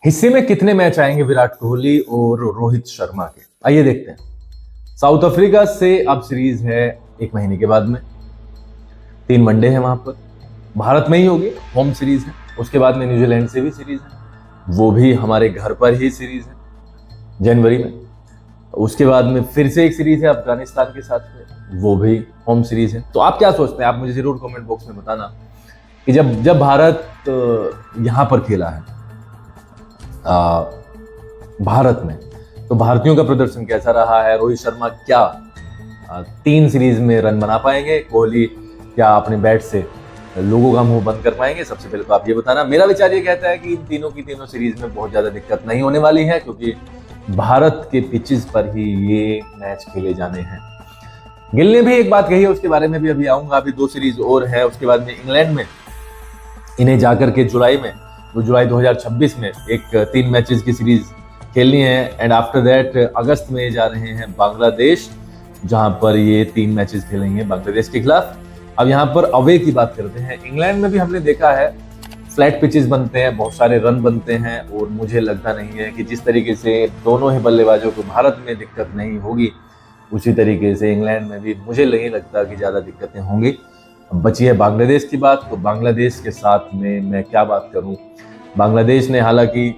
हिस्से में कितने मैच आएंगे विराट कोहली और रोहित शर्मा के, आइए देखते हैं। साउथ अफ्रीका से अब सीरीज है 1 महीने के बाद में। 3 वनडे है वहां पर, भारत में ही होगी, होम सीरीज है। उसके बाद में न्यूजीलैंड से भी सीरीज है, वो भी हमारे घर पर ही सीरीज है जनवरी में। उसके बाद में फिर से एक सीरीज है अफगानिस्तान के साथ में, वो भी होम सीरीज है। तो आप क्या सोचते हैं, आप मुझे जरूर कमेंट बॉक्स में बताना कि जब भारत यहां पर खेला है भारत में, तो भारतीयों का प्रदर्शन कैसा रहा है। रोहित शर्मा क्या 3 सीरीज में रन बना पाएंगे, कोहली क्या अपने बैट से लोगों का मुंह बंद कर पाएंगे। सबसे पहले तो आप ये बताना। मेरा विचार ये कहता है कि इन तीनों की तीनों सीरीज में बहुत ज्यादा दिक्कत नहीं होने वाली है, क्योंकि भारत के पिचेस पर ही ये मैच खेले जाने हैं। गिल ने भी एक बात कही है, उसके बारे में भी अभी आऊंगा। अभी 2 सीरीज और है, उसके बाद में इंग्लैंड में इन्हें जाकर के जुलाई 2026 में एक 3 मैचेस की सीरीज खेलनी है। एंड आफ्टर दैट अगस्त में जा रहे हैं बांग्लादेश, जहां पर ये 3 मैचेस खेलेंगे बांग्लादेश के खिलाफ। अब यहाँ पर अवे की बात करते हैं। इंग्लैंड में भी हमने देखा है फ्लैट पिचेस बनते हैं, बहुत सारे रन बनते हैं, और मुझे लगता नहीं है कि जिस तरीके से दोनों ही बल्लेबाजों को भारत में दिक्कत नहीं होगी, उसी तरीके से इंग्लैंड में भी मुझे नहीं लगता कि ज़्यादा दिक्कतें होंगी। बची है बांग्लादेश की बात, तो बांग्लादेश के साथ में मैं क्या बात करूं। बांग्लादेश ने हालांकि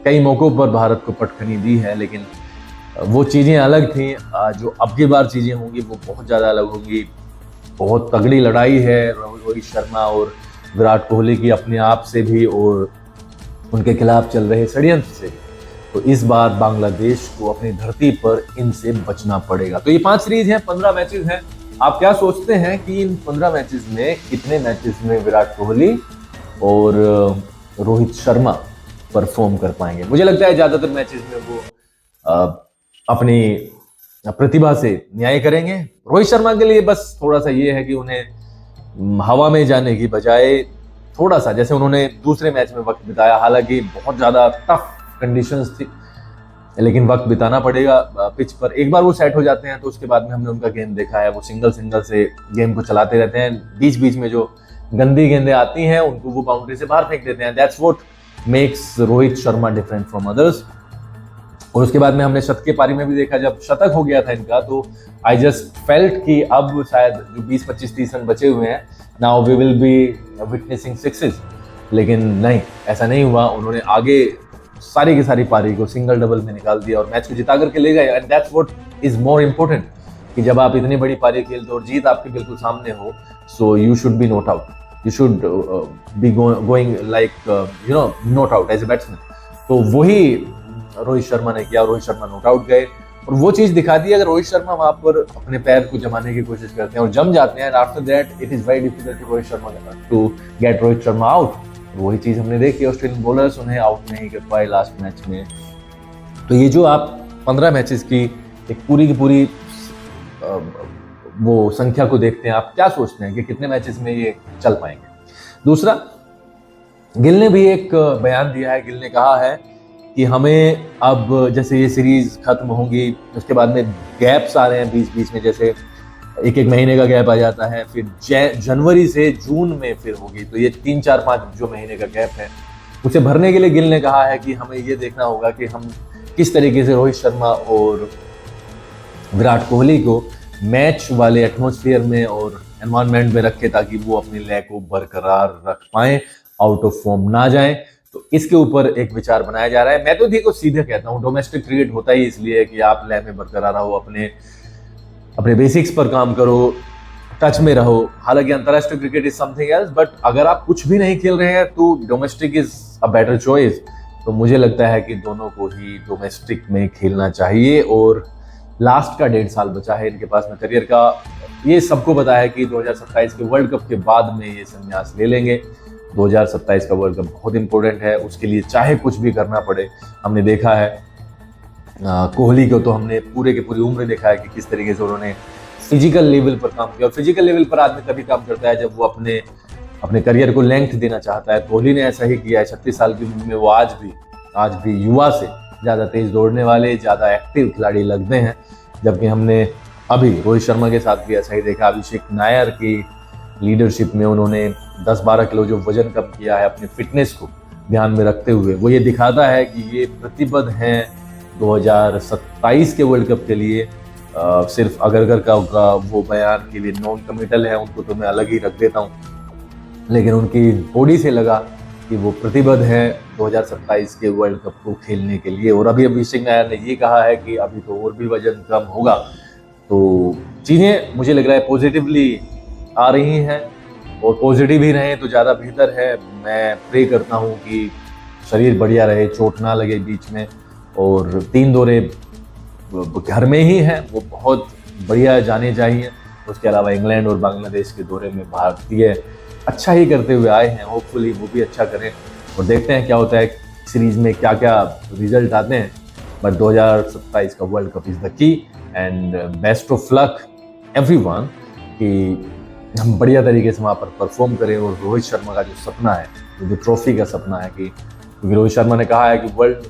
कई मौकों पर भारत को पटखनी दी है, लेकिन वो चीज़ें अलग थी। जो अब की बार चीज़ें होंगी वो बहुत ज़्यादा अलग होंगी। बहुत तगड़ी लड़ाई है रोहित शर्मा और विराट कोहली की, अपने आप से भी और उनके खिलाफ चल रहे षड्यंत्र से। तो इस बार बांग्लादेश को अपनी धरती पर इनसे बचना पड़ेगा। तो ये 5 सीरीज हैं, 15 मैचेस हैं। आप क्या सोचते हैं कि इन 15 मैचेस में कितने मैचेस में विराट कोहली और रोहित शर्मा परफॉर्म कर पाएंगे। मुझे लगता है ज्यादातर मैचेस में वो अपनी प्रतिभा से न्याय करेंगे। रोहित शर्मा के लिए बस थोड़ा सा ये है कि उन्हें हवा में जाने की बजाय थोड़ा सा, जैसे उन्होंने दूसरे मैच में वक्त बिताया, हालांकि बहुत ज्यादा टफ कंडीशंस थी, लेकिन वक्त बिताना पड़ेगा पिच पर। एक बार वो सेट हो जाते हैं तो उसके बाद में हमने उनका गेम देखा है, वो सिंगल से गेम को चलाते रहते हैं। बीच बीच में जो गंदी गेंदें आती हैं उनको वो बाउंड्री से बाहर फेंक देते हैं। That's what makes Rohit Sharma different from others. और उसके बाद में हमने शतक के पारी में भी देखा, जब शतक हो गया था इनका, तो आई जस्ट फेल्ट कि अब शायद जो 20-25-30 रन बचे हुए हैं, now we will be witnessing sixes. लेकिन नहीं, ऐसा नहीं हुआ। उन्होंने आगे सारी की सारी पारी को सिंगल डबल में निकाल दिया और मैच को जिता करके ले गए। And that's what is more important, कि जब आप इतनी बड़ी पारी खेलते हो और जीत आपके बिल्कुल सामने हो, so you should be not out, you should be going like not out as a batsman. तो वही रोहित शर्मा ने किया, रोहित शर्मा नॉट आउट गए और वो चीज दिखा दी। अगर रोहित शर्मा वहां पर अपने पैर को जमाने की कोशिश करते हैं और जम जाते हैं, after that it is very difficult to Rohit Sharma to get Rohit Sharma out. वही चीज हमने देखी, ऑस्ट्रेलियन बॉलर्स उन्हें आउट नहीं कर पाए लास्ट मैच में। तो ये जो आप 15 मैचेस की एक पूरी की पूरी वो संख्या को देखते हैं, आप क्या सोचते हैं कि कितने मैचेस में ये चल पाएंगे। दूसरा, गिल ने भी एक बयान दिया है। गिल ने कहा है कि हमें अब जैसे ये सीरीज खत्म होंगी, उसके बाद में गैप्स आ रहे हैं बीच बीच में, जैसे 1 महीने का गैप आ जाता है, फिर जनवरी से जून में फिर होगी। तो ये 3-4-5 जो महीने का गैप है, उसे भरने के लिए गिल ने कहा है कि हमें ये देखना होगा कि हम किस तरीके से रोहित शर्मा और विराट कोहली को मैच वाले एटमॉस्फेयर में और एनवायरनमेंट में रखे, ताकि वो अपनी लय को बरकरार रख पाएं, आउट ऑफ फॉर्म ना जाएं। तो इसके ऊपर एक विचार बनाया जा रहा है। मैं तो देखो सीधे कहता हूँ, डोमेस्टिक क्रिकेट होता ही इसलिए है कि आप लय में बरकरार रहो, अपने बेसिक्स पर काम करो, टच में रहो। हालांकि अंतरराष्ट्रीय cricket is something else, but अगर आप कुछ भी नहीं खेल रहे हैं तो domestic is a better choice. तो मुझे लगता है कि दोनों को ही डोमेस्टिक में खेलना चाहिए। और लास्ट का 1.5 साल बचा है इनके पास में करियर का। ये सबको पता है कि 2027 के वर्ल्ड कप के बाद में ये संन्यास ले लेंगे। 2027 का वर्ल्ड कप बहुत इंपॉर्टेंट है, उसके लिए चाहे कुछ भी करना पड़े। हमने देखा है कोहली को, तो हमने पूरे की पूरी उम्र देखा है कि किस तरीके से उन्होंने फिजिकल लेवल पर काम किया। और फिजिकल लेवल पर आदमी तभी काम करता है जब वो अपने करियर को लेंथ देना चाहता है। कोहली ने ऐसा ही किया है। 36 साल की उम्र में वो आज भी युवा से ज़्यादा तेज दौड़ने वाले, ज़्यादा एक्टिव खिलाड़ी लगते हैं। जबकि हमने अभी रोहित शर्मा के साथ भी ऐसा ही देखा। अभिषेक नायर की लीडरशिप में उन्होंने 10-12 किलो जो वजन कम किया है, अपनी फिटनेस को ध्यान में रखते हुए वो ये दिखाता है कि ये प्रतिबद्ध हैं 2027 के वर्ल्ड कप के लिए। सिर्फ अगर का वो बयान के लिए नॉन कमिटल है, उनको तो मैं अलग ही रख देता हूँ, लेकिन उनकी बॉडी से लगा कि वो प्रतिबद्ध है 2027 के वर्ल्ड कप को खेलने के लिए। और अभी अभिषेक नायर ने ये कहा है कि अभी तो और भी वजन कम होगा, तो चीज़ें मुझे लग रहा है पॉजिटिवली आ रही हैं, और पॉजिटिव ही रहें तो ज़्यादा बेहतर है। मैं प्रे करता हूँ कि शरीर बढ़िया रहे, चोट ना लगे बीच में, और 3 दौरे घर में ही हैं वो बहुत बढ़िया जाने चाहिए। उसके अलावा इंग्लैंड और बांग्लादेश के दौरे में भारतीय अच्छा ही करते हुए आए हैं, होपफुली वो भी अच्छा करें, और देखते हैं क्या होता है सीरीज में, क्या क्या रिजल्ट आते हैं। बट 2027 का world cup is the key, and best of luck everyone कि हम बढ़िया तरीके से वहाँ पर परफॉर्म करें। और रोहित शर्मा का जो सपना है, जो ट्रॉफी का सपना है, कि क्योंकि रोहित शर्मा ने कहा है कि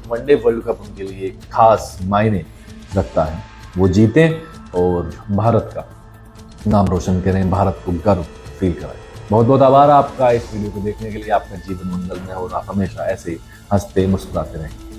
वनडे वर्ल्ड कप उनके लिए खास मायने रखता है, वो जीतें और भारत का नाम रोशन करें, भारत को गर्व फील कराएं। बहुत बहुत आभार आपका इस वीडियो को देखने के लिए। आपका जीवन मंगलमय हो और आप हमेशा ऐसे हंसते मुस्कुराते रहें।